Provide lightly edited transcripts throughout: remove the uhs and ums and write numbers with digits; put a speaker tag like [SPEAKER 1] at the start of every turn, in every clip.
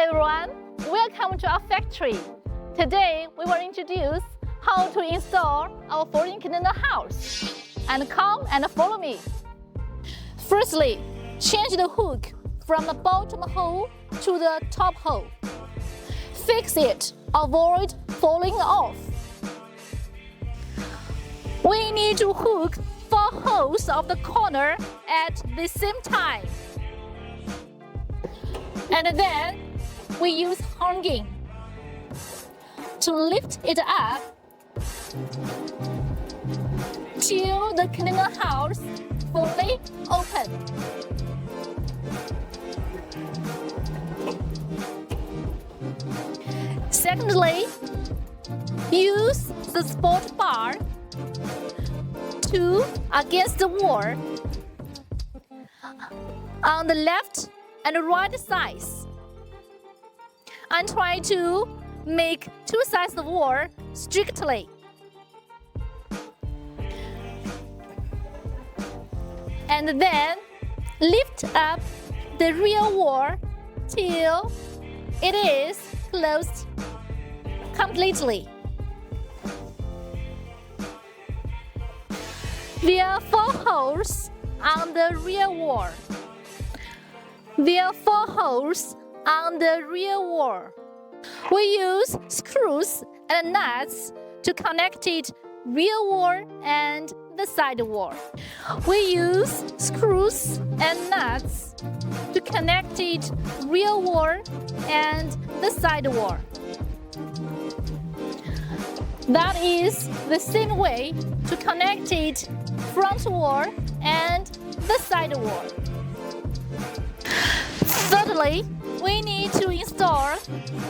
[SPEAKER 1] everyone, welcome to our factory. Today we will introduce how to install our folding container house. And come and follow me. Firstly, change the hook from the bottom hole to the top hole. Fix it, avoid falling off. We need to hook 4 holes of the corner at the same time. And then we use hanging to lift it up till the container house fully open. Secondly, use the support bar against the wall on the left and right sides, and try to make 2 sides of the wall strictly. And then lift up the rear wall till it is closed completely. There are 4 holes on the rear wall. There are 4 holes on the rear wall. We use screws and nuts to connect it rear wall and the side wall. We use screws and nuts to connect it rear wall and the side wall. That is the same way to connect it front wall and the side wall. Thirdly, we need to install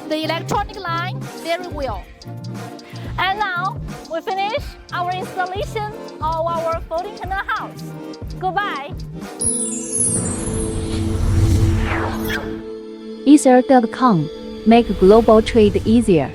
[SPEAKER 1] the electronic line very well. And now we finish our installation of our folding container house. Goodbye.
[SPEAKER 2] Ether.com. Make global trade easier.